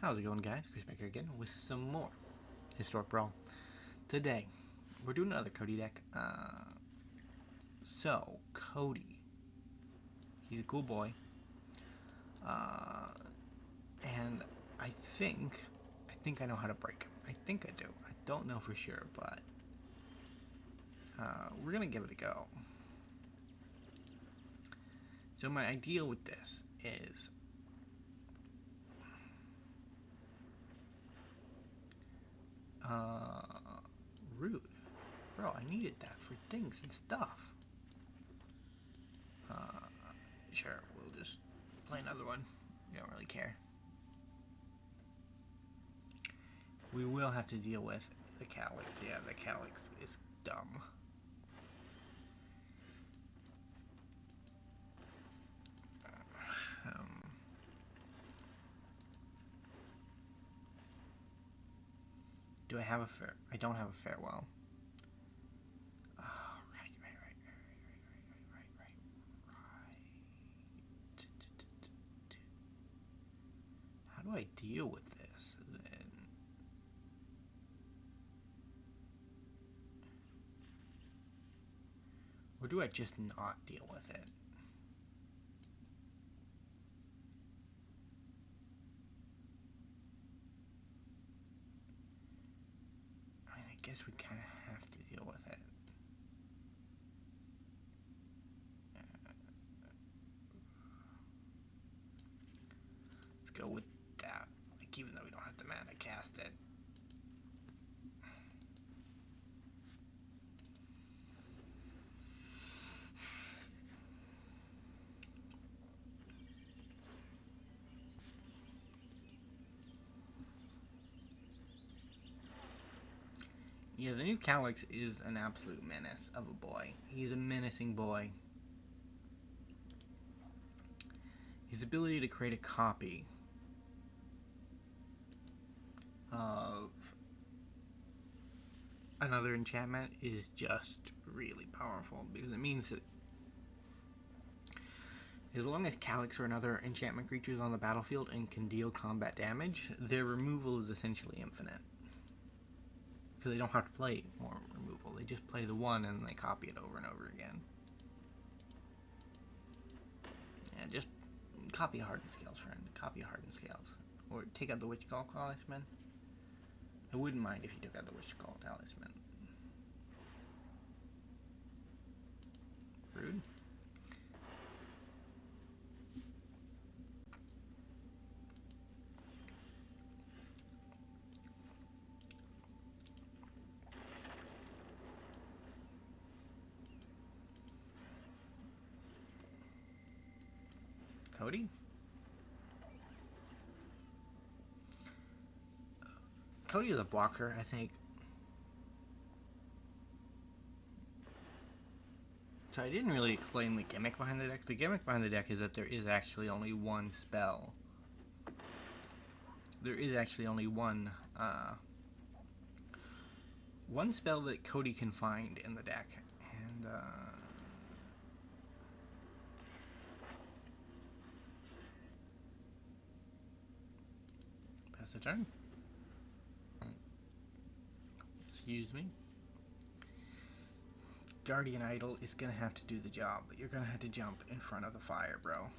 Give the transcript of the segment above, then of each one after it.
How's it going, guys? Gravebreaker again with some more Historic Brawl. Today, we're doing another Codie deck. So, Codie. He's a cool boy. And I think I know how to break him. I think I do. I don't know for sure, but we're going to give it a go. So my idea with this is rude. Bro, I needed that for things and stuff. Sure, we'll just play another one. We don't really care. We will have to deal with the Calyx. Yeah, the Calyx is dumb. Do I have a fair? I don't have a farewell. Oh, right. How do I deal with this then? Or do I just not deal with it? I mean, I guess we kind of have to deal with it. Let's go with that. Like, even though we don't have the mana to cast it. Yeah, the new Calyx is an absolute menace of a boy. He's a menacing boy. His ability to create a copy of another enchantment is just really powerful, because it means that as long as Calyx or another enchantment creature is on the battlefield and can deal combat damage, their removal is essentially infinite. Because they don't have to play more removal. They just play the one and they copy it over and over again. Yeah, just copy Hardened Scales, friend. Copy Hardened Scales. Or take out the Wishclaw Talisman. I wouldn't mind if you took out the Wishclaw Talisman. Rude. Codie? Codie is a blocker, I think. So I didn't really explain the gimmick behind the deck. The gimmick behind the deck is that there is actually only one spell. There is actually only one spell that Codie can find in the deck. And pass the turn. Excuse me. Guardian Idol is gonna have to do the job, but you're gonna have to jump in front of the fire, bro.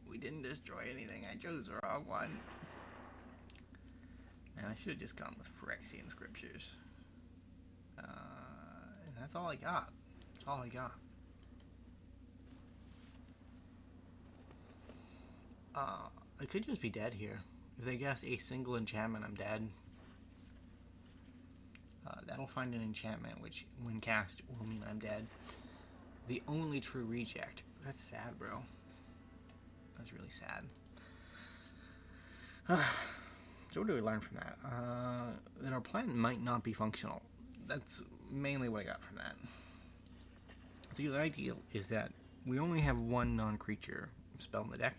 We didn't destroy anything. I chose the wrong one. Man, I should have just gone with Phyrexian Scriptures. And that's all I got. That's all I got. I could just be dead here. If they cast a single enchantment, I'm dead. That'll find an enchantment, which, when cast, will mean I'm dead. The only true reject. That's sad, bro. That's really sad. So what do we learn from that? That our plan might not be functional. That's mainly what I got from that. The ideal is that we only have one non-creature spell in the deck,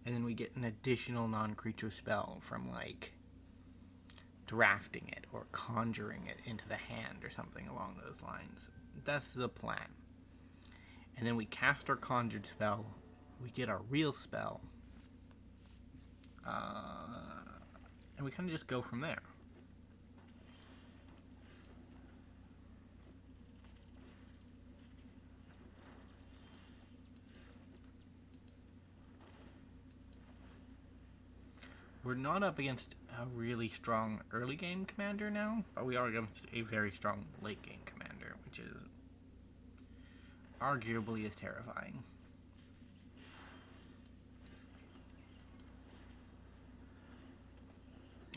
and then we get an additional non-creature spell from, like, drafting it or conjuring it into the hand or something along those lines. That's the plan. And then we cast our conjured spell, we get our real spell, and we kind of just go from there. We're not up against a really strong early game commander now, but we are against a very strong late game commander, which is arguably as terrifying.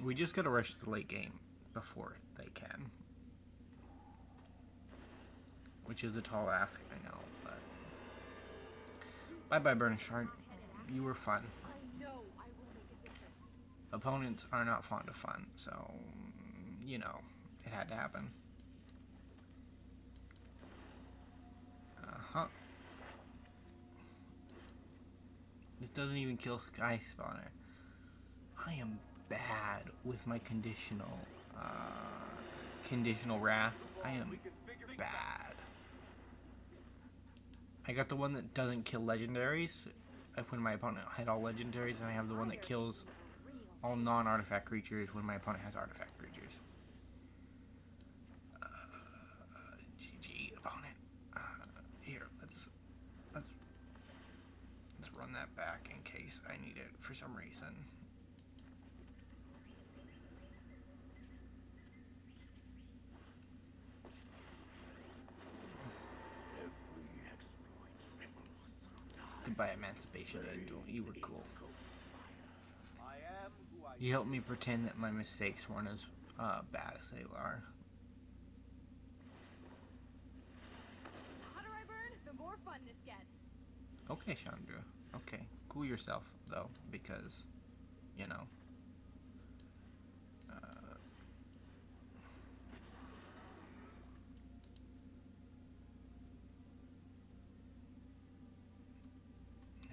We just gotta rush the late game before they can. Which is a tall ask, I know, but... Bye-bye, Burnished Hart. You were fun. Opponents are not fond of fun, so, you know, it had to happen. This doesn't even kill Sky Spawner. I am bad with my conditional wrath. I am bad. I got the one that doesn't kill legendaries. When my opponent had all legendaries, and I have the one that kills all non-artifact creatures when my opponent has artifact creatures. GG, opponent. Here, let's run that back in case I need it for some reason. Goodbye, Emancipation Angel. You were cool. You helped me pretend that my mistakes weren't as bad as they are. The hotter I burn, the more fun this gets. Okay, Chandra. Okay. Cool yourself, though, because, you know.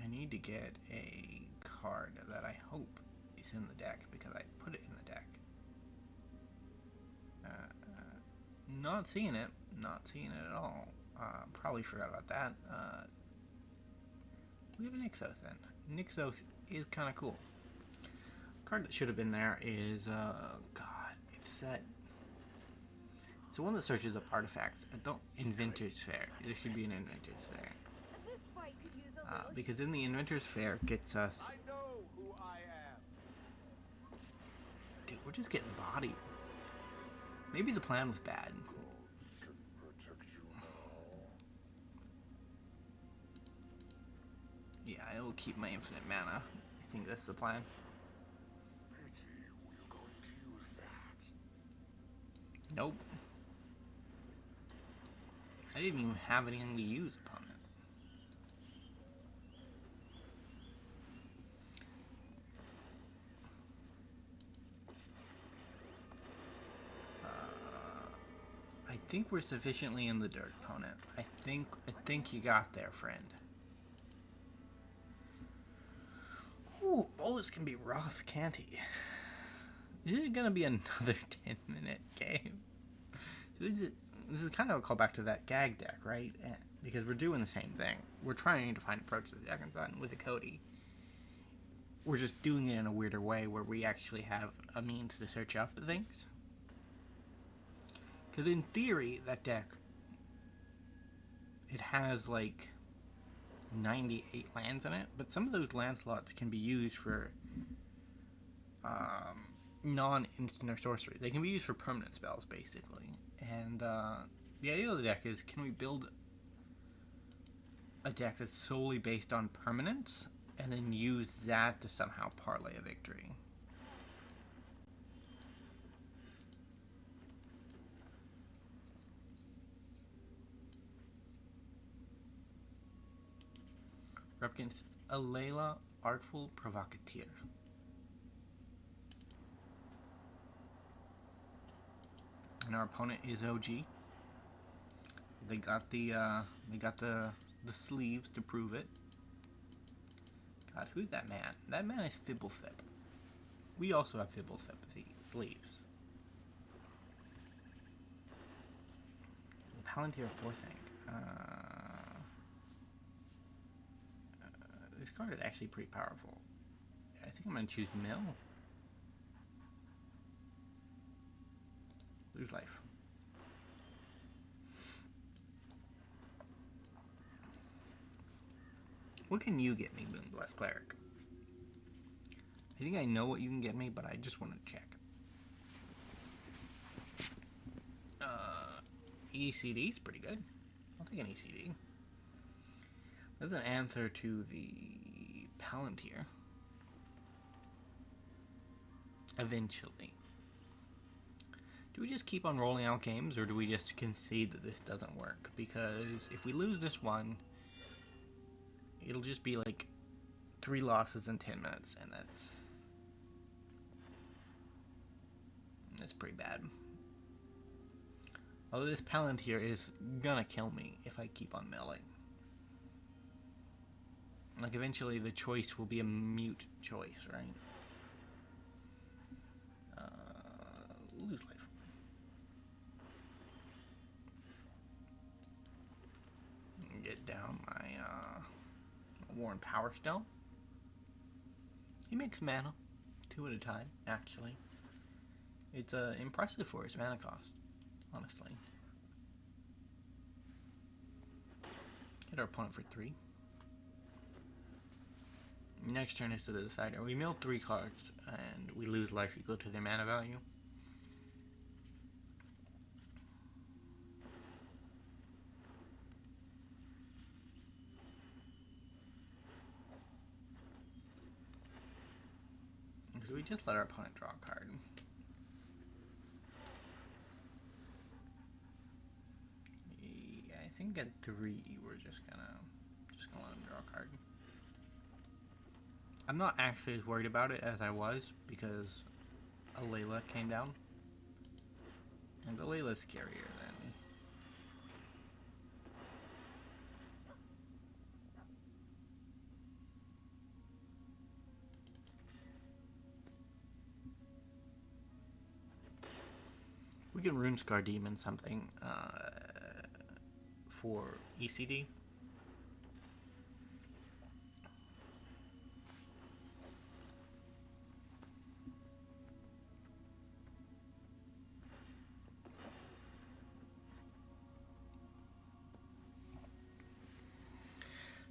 I need to get a card that I hope is in the deck, because I put it in the deck. Not seeing it. Not seeing it at all. Probably forgot about that. We have a Nykthos then. Nykthos is kind of cool. Card that should have been there is, God, it's that. It's the one that searches up artifacts. Inventor's Fair. There should be an Inventor's Fair. Because in the Inventor's Fair gets us. I know who I am. Dude, we're just getting bodied. Maybe the plan was bad. Yeah, I will keep my infinite mana. I think that's the plan. Nope. I didn't even have anything to use upon it. I think we're sufficiently in the dirt, opponent. I think you got there, friend. Ooh, bullets can be rough, can't he? This is gonna be another 10-minute game. So this is kind of a callback to that gag deck, right? Because we're doing the same thing. We're trying to find approach to the Azcanta with a Codie. We're just doing it in a weirder way where we actually have a means to search up things. Because in theory, that deck, it has like 98 lands in it, but some of those land slots can be used for non-instant or sorcery. They can be used for permanent spells, basically. And the idea of the deck is, can we build a deck that's solely based on permanence, and then use that to somehow parlay a victory? We're up against Alayla, Artful Provocateur. and our opponent is OG. They got the sleeves to prove it. God, who's that man? That man is Fibblethip. We also have Fibblethip sleeves. Palantir 4-Think. This card is actually pretty powerful. I think I'm going to choose Mill. Lose life. What can you get me, Moonblessed Cleric? I think I know what you can get me, but I just want to check. ECD is pretty good. I'll take an ECD. That's an answer to the Palantir. Eventually. Do we just keep on rolling out games, or do we just concede that this doesn't work? Because if we lose this one, it'll just be like 3 losses in 10 minutes, and that's pretty bad. Although this Palantir is gonna kill me if I keep on milling. Like, eventually the choice will be a mute choice, right? Lose life. Get down my Worn Powerstone. He makes mana, 2 at a time, actually. It's impressive for his mana cost, honestly. Hit our opponent for 3. Next turn is to the decider. We mill 3 cards, and we lose life equal to their mana value. So we just let our opponent draw a card. I think at 3 we're just gonna let him draw a card. I'm not actually as worried about it as I was because Alayla came down, and Alayla's scarier than. We can Runescar Demon something for ECD.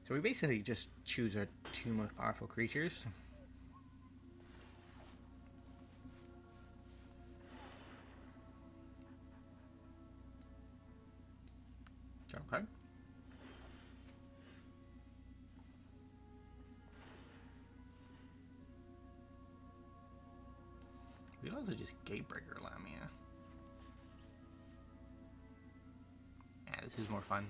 So we basically just choose our 2 most powerful creatures. Draw a card. We could also just Gravebreaker Lamia. Yeah, this is more fun.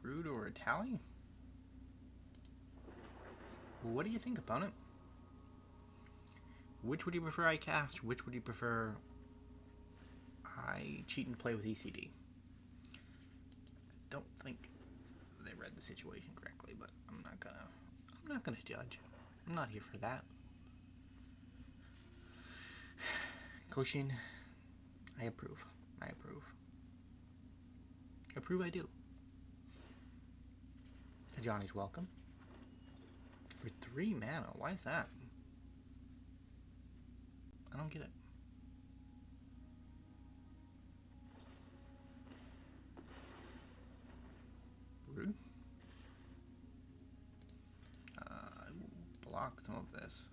Brood or a Tally? What do you think, opponent? Which would you prefer I cast? Which would you prefer I cheat and play with ECD? I don't think they read the situation correctly, but I'm not gonna judge. I'm not here for that. Koshin, I approve. Approve I do. Johnny's welcome. For 3 mana, why is that? I don't get it. Rude. I will block some of this.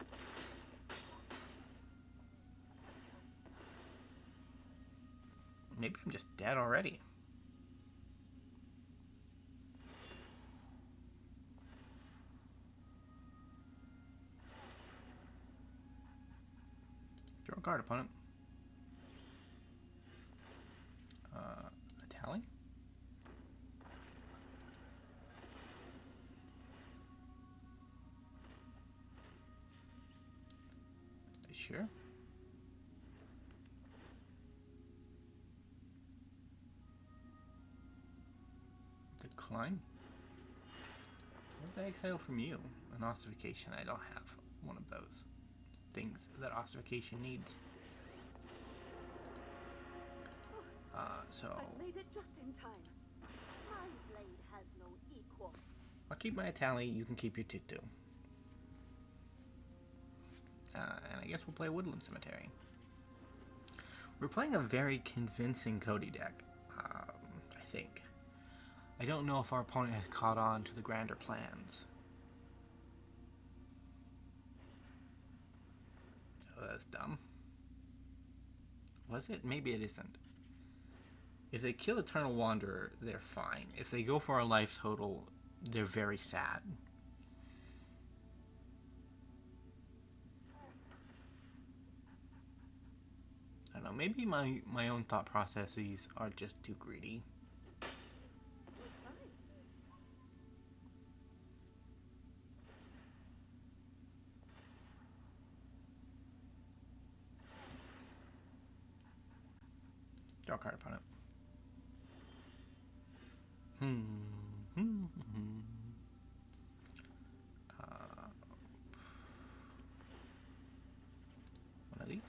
Maybe I'm just dead already. Draw a card, opponent. A Tally? Sure. Decline. What did I exile from you? An ossification. I don't have one of those things that ossification needs. So I made it just in time. My blade has no equal. I'll keep my tally. You can keep your tutu. And I guess we'll play Woodland Cemetery. We're playing a very convincing Codie deck, I think. I don't know if our opponent has caught on to the grander plans. Oh, that's dumb. Was it? Maybe it isn't. If they kill Eternal Wanderer, they're fine. If they go for a life total, they're very sad. I don't know, maybe my own thought processes are just too greedy. Draw card, opponent. One of these.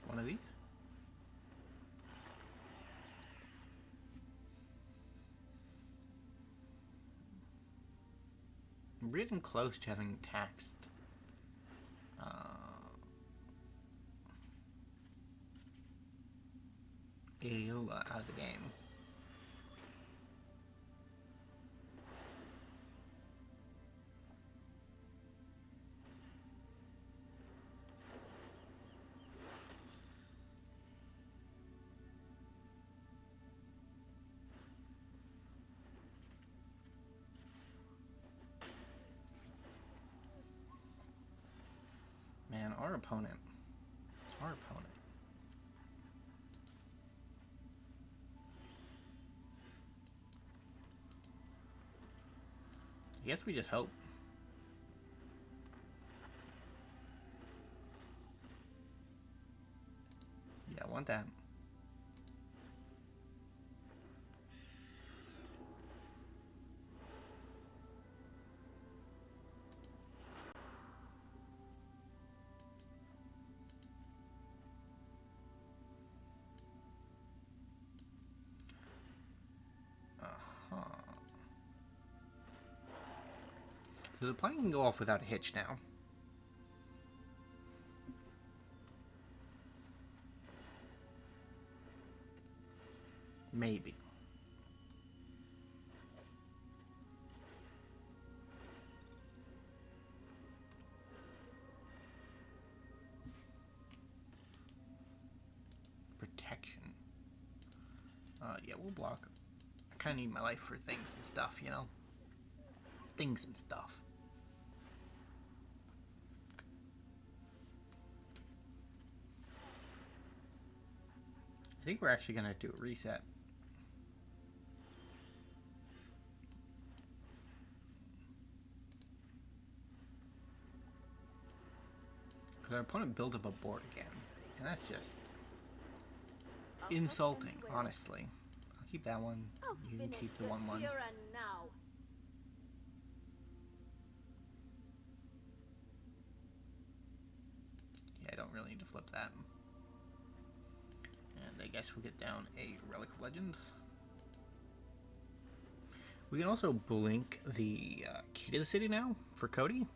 One of these. I'm getting close to having taxed Ayla out of the game. Man, our opponent. I guess we just hope. Yeah, I want that. So the plan can go off without a hitch now. Maybe. Protection. Yeah, we'll block. I kind of need my life for things and stuff, you know? Things and stuff. I think we're actually going to do a reset. Because our opponent built up a board again. And that's just insulting, honestly. I'll keep that one. You can keep the 1/1. Here and now. Yeah, I don't really need to flip that. And I guess we'll get down a Relic of Legends. We can also blink the key to the city now for Codie.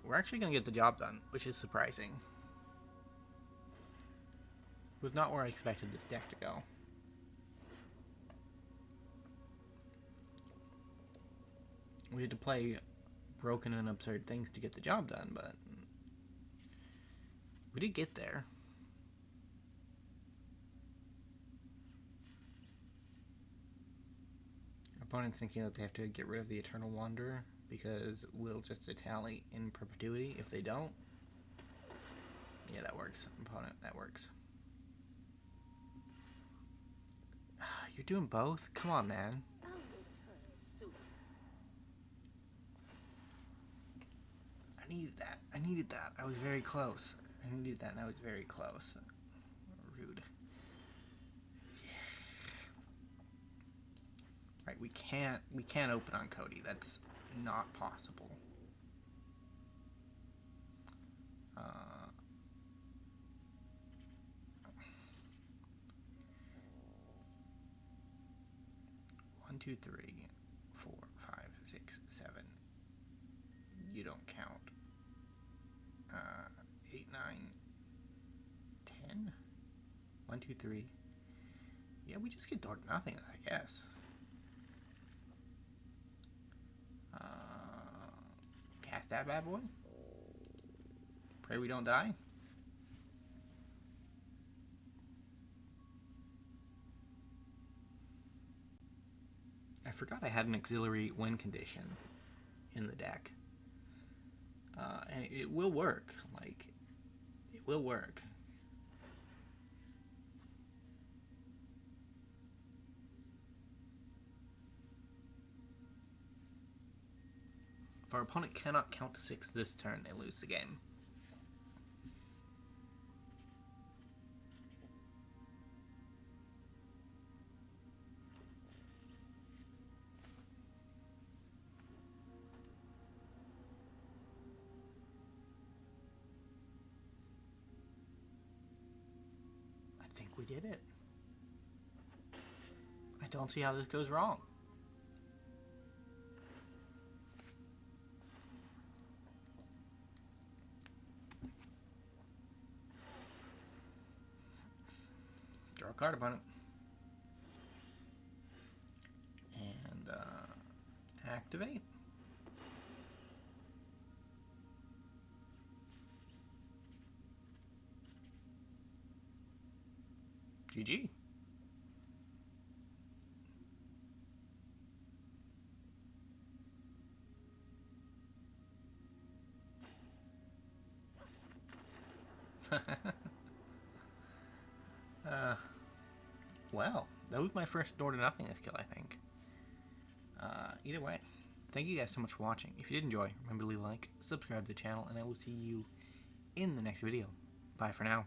We're actually going to get the job done, which is surprising. It was not where I expected this deck to go. We had to play broken and absurd things to get the job done, but we did get there. Our opponent's thinking that they have to get rid of the Eternal Wanderer because we'll just tally in perpetuity if they don't. Yeah, that works. Opponent, that works. You're doing both? Come on, man. I'll return soon. I I needed that. I was very close. I needed that and I was very close. Rude. Right, we can't open on Codie. That's not possible. 1, 2, 3, 4, 5, 6, 7. You don't count. 8, 9, 10. 1, 2, 3. Yeah, we just get Door to Nothing, I guess. Cast that bad boy. Pray we don't die. I forgot I had an auxiliary win condition in the deck. And it will work. Like, it will work. If our opponent cannot count to 6 this turn, they lose the game. I think we did it. I don't see how this goes wrong. Draw a card, opponent. And activate. GG. Well, that was my first Door to Nothing skill, I think. Either way, thank you guys so much for watching. If you did enjoy, remember to leave a like, subscribe to the channel, and I will see you in the next video. Bye for now.